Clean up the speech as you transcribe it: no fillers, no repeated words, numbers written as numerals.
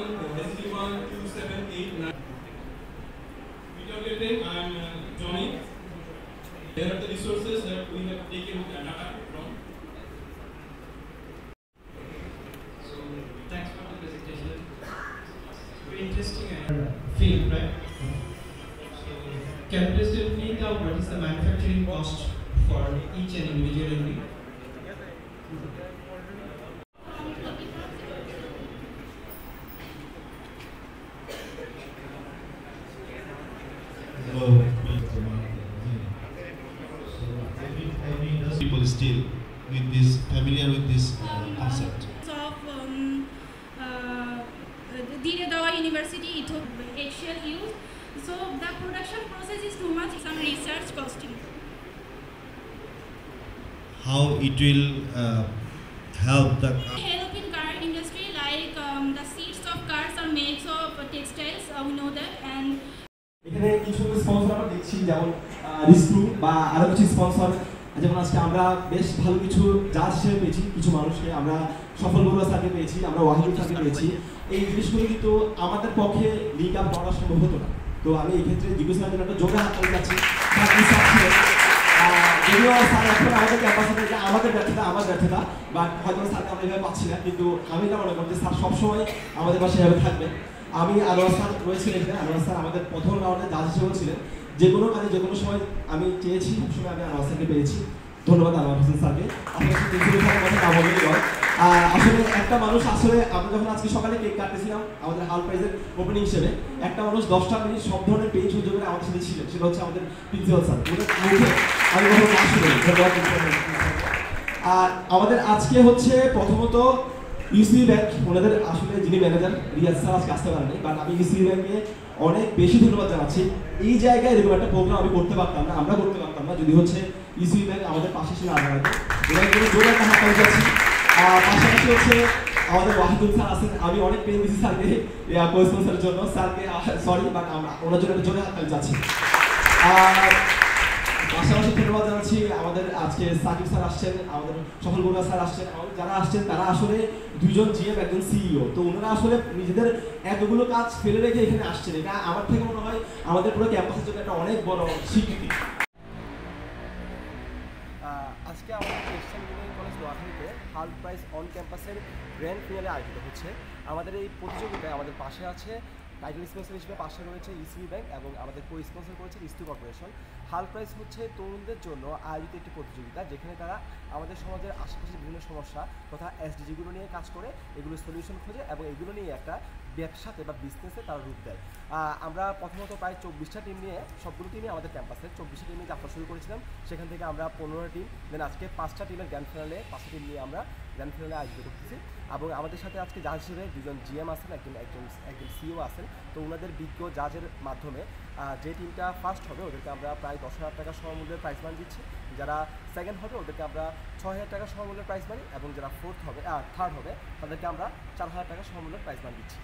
SG12789. Without your time, I am Johnny. Here are the resources that we have taken data from. So thanks for the presentation. Very interesting field, right? So can you please tell me what is the manufacturing cost for each and individual unit? People still with this familiar with this concept. Of Dire Dawa University, it took Asian use. So the production process is too much. Some research costing. How it will help the Help in car industry, like the seats of cars are made of textiles. We know that. And এখানে কিছু sponsor আমরা দেখছি, যেমন রিস্ট্রু বা আরো কিছু sponsor, যেমন আজকে আমরা বেশ ভালো কিছু জাজ হিসেবে পেয়েছি, কিছু মানুষকে আমরা সফল বড়ুয়া স্যারকে পেয়েছি, আমরা ওয়াহিদুল স্যারকে পেয়েছি। এই জিনিসগুলো কিন্তু আমাদের পক্ষে লিঙ্ক আপ করা সম্ভব হতো না। তো আমি এই ক্ষেত্রে জিজ্ঞেস করার জন্য একটা জোরে হাত তালি যাচ্ছি। যদিও স্যার এখন আমাদের ক্যাম্পাসে থেকে আমাদের ব্যর্থতা বা হয়তো স্যারকে আমরা এভাবে পাচ্ছি না, কিন্তু আমি এটা মনে করি যে স্যার সবসময় আমাদের পাশে এভাবে থাকবে। আমি আনোয়ার স্যার রয়েছিলেন এখানে, আনোয়ার স্যার আমাদের প্রথম রাউন্ডে জাজ হিসেবে ছিলেন। যে কোনো কাজে যে কোনো সময় আমি চেয়েছি, সবসময় আমি আনোয়ার স্যারকে পেয়েছি। ধন্যবাদ আনোয়ার হোসেন স্যারকে। আপনার কথা না বললেই হয়। আসলে একটা মানুষ, আসলে আমরা যখন আজকে সকালে কেক কাটতেছিলাম আমাদের হাল প্রাইজের ওপেনিং হিসেবে, একটা মানুষ 10টা মিনিট সব ধরনের পেইন সহ্য করে আমাদের সাথে ছিলেন, সেটা হচ্ছে আমাদের প্রিন্সিপাল স্যার। ওদের মুখে আমি কখনো না শুনি। আর আমাদের আজকে হচ্ছে প্রথমত ইউসিবি ব্যাংক, ওনাদের আসলে যিনি ম্যানেজার রিয়াজ স্যার আজকে আসতে পারেনি, বাট আমি ইউসিবি ব্যাংকে অনেক বেশি ধন্যবাদ জানাচ্ছি। এই জায়গায় এরকম একটা প্রোগ্রাম আমি করতে পারতাম না, আমরা করতে পারতাম না যদি হচ্ছে ইউসিবি ব্যাংক আমাদের পাশে ছিল না দাঁড়াতে। এবার জোরে একটা হাত তালি যাচ্ছি। পাশাপাশি হচ্ছে আমাদের ওয়াহিদুল স্যার আছেন, আমি অনেক পেন দিচ্ছি স্যারকে কোস্পন্সরের জন্য, স্যারকে সরি, বাট আমরা ওনার জন্য একটা জোরে হাত তালি যাচ্ছি। পাশাপাশি ধন্যবাদ জানাচ্ছি আমাদের আজকে সাকিব স্যার আসছেন, আমাদের সফল বড়ুয়া স্যার আসছেন, আমাদের যারা আসছেন তারা আসলে দুইজন জিএম, একজন সিইও। তো ওনারা আসলে নিজেদের এতগুলো কাজ ফেলে রেখে এখানে আসছেন, এটা আমার থেকে মনে হয় আমাদের পুরো ক্যাম্পাসের জন্য একটা অনেক বড় স্বীকৃতি। আজকে আমাদের এশিয়ান ইঞ্জিনিয়ারিং কলেজ নোয়াখালীতে হাল প্রাইজ অন ক্যাম্পাসের গ্র্যান্ড ফিনালে আয়োজিত হচ্ছে। আমাদের এই প্রতিযোগিতায় আমাদের পাশে আছে টাইটেল স্পন্সর হিসেবে পাশে রয়েছে ইসিবি ব্যাংক এবং আমাদের কো স্পন্সর করেছে ইস্টু কর্পোরেশন। হাল প্রাইজ হচ্ছে তরুণদের জন্য আয়োজিত একটি প্রতিযোগিতা, যেখানে তারা আমাদের সমাজের আশেপাশে বিভিন্ন সমস্যা তথা এসডিজিগুলো নিয়ে কাজ করে, এগুলো সলিউশন খোঁজে এবং এগুলো নিয়ে একটা ব্যবসাতে বা বিজনেসে তারা রূপ দেয়। আমরা প্রথমত প্রায় 24টা টিম নিয়ে, সবগুলো টিমই আমাদের ক্যাম্পাসে 24টা টিম নিয়ে যাত্রা শুরু করেছিলাম। সেখান থেকে আমরা 15টা টিম, দেন আজকে 5টা টিমের গ্র্যান্ড ফিনালে 5টা টিম নিয়ে আমরা গ্র্যান্ড ফিনালে আয়োজিত করতেছি। এবং আমাদের সাথে আজকে জাজ হিসেবে দুজন জিএম আছেন, একজন সিইও আছেন। তো ওনাদের বিজ্ঞ জাজের মাধ্যমে যে টিমটা ফার্স্ট হবে ওদেরকে আমরা প্রায় 10,000 টাকা সমমূল্যের প্রাইজ মানি দিচ্ছি, যারা সেকেন্ড হবে ওদেরকে আমরা 6,000 টাকা সমমূল্যের প্রাইজ মানি, এবং যারা থার্ড হবে তাদেরকে আমরা 4,000 টাকা সমমূল্যের প্রাইজ মানি দিচ্ছি।